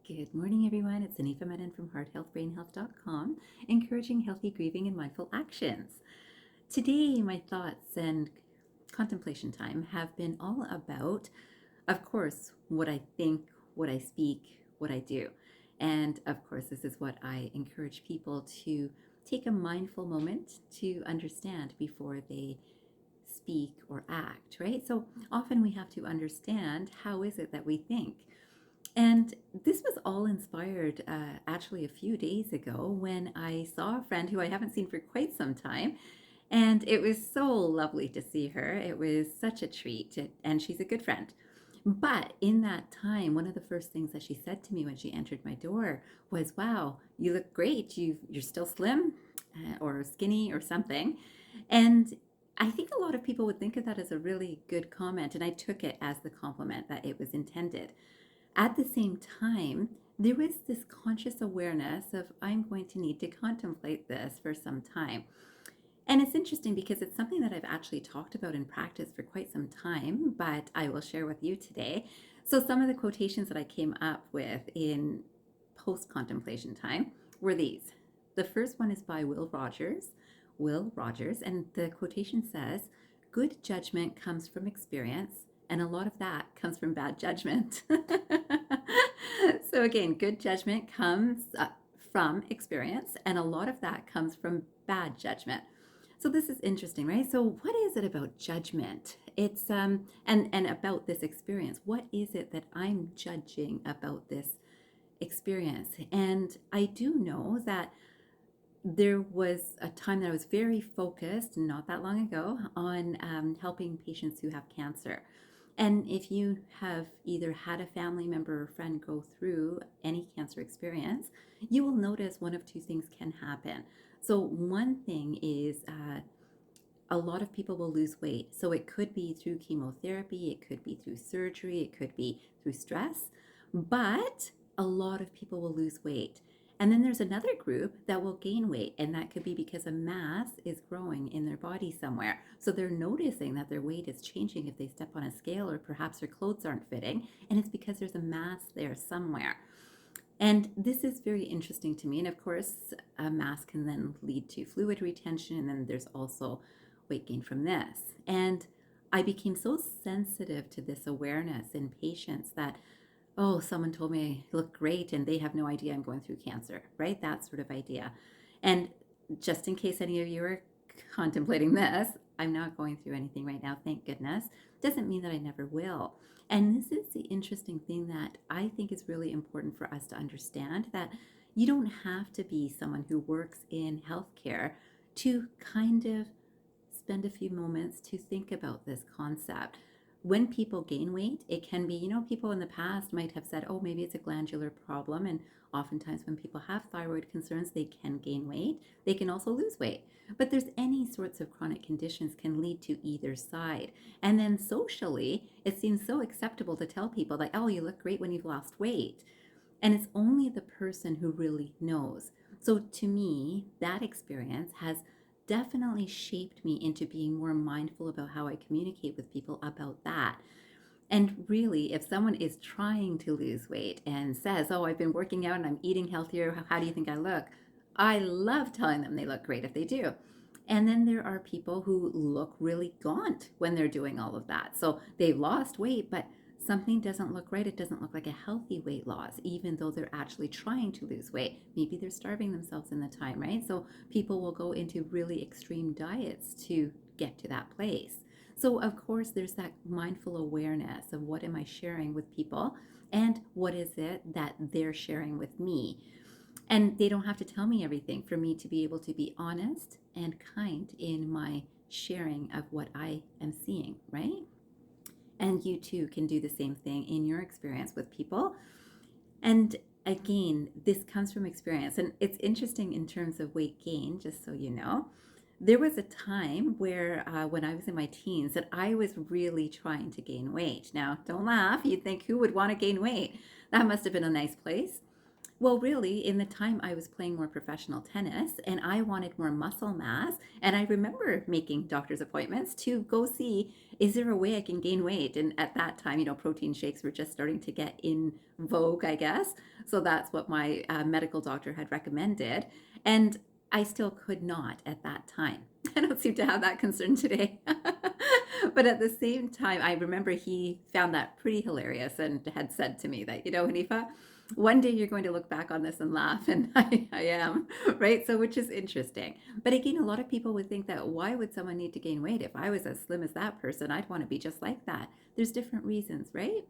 Good morning, everyone. It's Anifa Menon from hearthealthbrainhealth.com, encouraging healthy grieving and mindful actions. Today, my thoughts and contemplation time have been all about, of course, what I think, what I speak, what I do. And of course, this is what I encourage people to take a mindful moment to understand before they speak or act, right? So often we have to understand how is it that we think. And this was all inspired actually a few days ago when I saw a friend who I haven't seen for quite some time. And it was so lovely to see her. It was such a treat. And she's a good friend. But in that time, one of the first things that she said to me when she entered my door was, "Wow, you look great. You're still slim or skinny or something." And I think a lot of people would think of that as a really good comment. And I took it as the compliment that it was intended. At the same time, there was this conscious awareness of, I'm going to need to contemplate this for some time. And it's interesting because it's something that I've actually talked about in practice for quite some time, but I will share with you today. So, some of the quotations that I came up with in post contemplation time were these. The first one is by Will Rogers. And the quotation says, "Good judgment comes from experience, and a lot of that comes from bad judgment." So, again, good judgment comes from experience, and a lot of that comes from bad judgment. So this is interesting, right? So what is it about judgment? It's and about this experience. What is it that I'm judging about this experience? And I do know that there was a time that I was very focused, not that long ago, on helping patients who have cancer. And if you have either had a family member or friend go through any cancer experience, you will notice one of two things can happen. So, one thing is a lot of people will lose weight. So, it could be through chemotherapy, it could be through surgery, it could be through stress, but a lot of people will lose weight. And then there's another group that will gain weight, and that could be because a mass is growing in their body somewhere. So they're noticing that their weight is changing if they step on a scale, or perhaps their clothes aren't fitting, and it's because there's a mass there somewhere. And this is very interesting to me. And of course, a mass can then lead to fluid retention, and then there's also weight gain from this. And I became so sensitive to this awareness in patients that, oh, someone told me I look great and they have no idea I'm going through cancer, right? That sort of idea. And just in case any of you are contemplating this, I'm not going through anything right now, thank goodness. Doesn't mean that I never will. And this is the interesting thing that I think is really important for us to understand, that you don't have to be someone who works in healthcare to kind of spend a few moments to think about this concept. When people gain weight, it can be, people in the past might have said, oh, maybe it's a glandular problem. And oftentimes when people have thyroid concerns, they can gain weight. They can also lose weight. But there's any sorts of chronic conditions can lead to either side. And then socially, it seems so acceptable to tell people like, oh, you look great when you've lost weight. And it's only the person who really knows. So to me, that experience has definitely shaped me into being more mindful about how I communicate with people about that. And really, if someone is trying to lose weight and says, oh, I've been working out and I'm eating healthier, how do you think I look? I love telling them they look great if they do. And then there are people who look really gaunt when they're doing all of that. So they've lost weight, but something doesn't look right. It doesn't look like a healthy weight loss, even though they're actually trying to lose weight. Maybe they're starving themselves in the time, right? So people will go into really extreme diets to get to that place. So, of course, there's that mindful awareness of what am I sharing with people and what is it that they're sharing with me. And they don't have to tell me everything for me to be able to be honest and kind in my sharing of what I am seeing, right? And you too can do the same thing in your experience with people. And again, this comes from experience. And it's interesting in terms of weight gain, just so you know. There was a time where, when I was in my teens, that I was really trying to gain weight. Now, don't laugh. You'd think, who would want to gain weight? That must have been a nice place. Well, really, in the time I was playing more professional tennis and I wanted more muscle mass, and I remember making doctor's appointments to go see, is there a way I can gain weight? And at that time, protein shakes were just starting to get in vogue, I guess. So that's what my medical doctor had recommended. And I still could not at that time. I don't seem to have that concern today. But at the same time, I remember he found that pretty hilarious and had said to me that, Hanifa, one day you're going to look back on this and laugh, and I am, right? So, which is interesting. But again, a lot of people would think that why would someone need to gain weight? If I was as slim as that person, I'd want to be just like that. There's different reasons, right?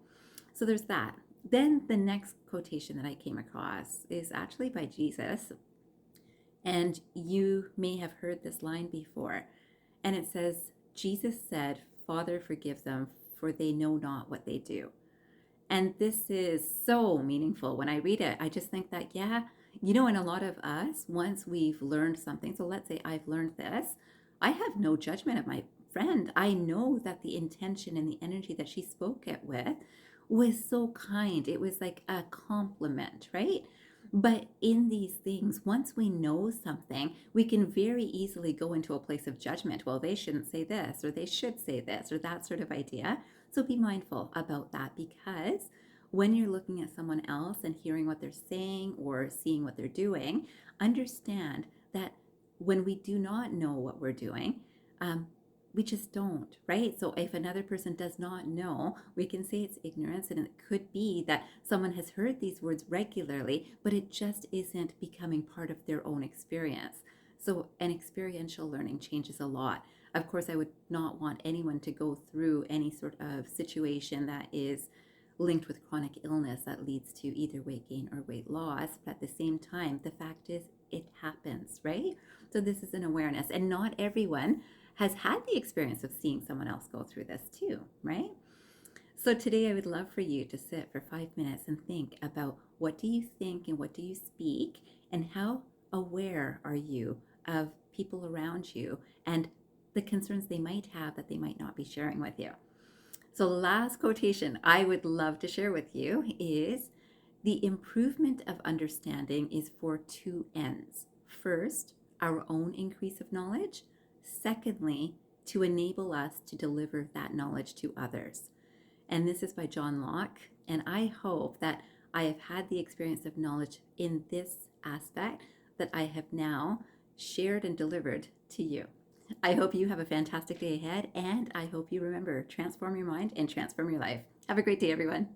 So, there's that. Then the next quotation that I came across is actually by Jesus. And you may have heard this line before. And it says, Jesus said, Father, forgive them, for they know not what they do. And this is so meaningful. When I read it, I just think that, yeah, and a lot of us, once we've learned something, so let's say I've learned this, I have no judgment of my friend. I know that the intention and the energy that she spoke it with was so kind. It was like a compliment, right? But in these things, once we know something, we can very easily go into a place of judgment. Well, they shouldn't say this, or they should say this, or that sort of idea. So be mindful about that, because when you're looking at someone else and hearing what they're saying or seeing what they're doing, understand that when we do not know what we're doing, we just don't, right? So if another person does not know, we can say it's ignorance, and it could be that someone has heard these words regularly, but it just isn't becoming part of their own experience. So an experiential learning changes a lot. Of course, I would not want anyone to go through any sort of situation that is linked with chronic illness that leads to either weight gain or weight loss. But at the same time, the fact is it happens, right? So this is an awareness, and not everyone has had the experience of seeing someone else go through this too, right? So today I would love for you to sit for 5 minutes and think about, what do you think and what do you speak, and how aware are you of people around you and the concerns they might have that they might not be sharing with you. So last quotation I would love to share with you is, the improvement of understanding is for two ends. First, our own increase of knowledge. Secondly, to enable us to deliver that knowledge to others. And this is by John Locke. And I hope that I have had the experience of knowledge in this aspect that I have now shared and delivered to you. I hope you have a fantastic day ahead, and I hope you remember, transform your mind and transform your life. Have a great day, everyone.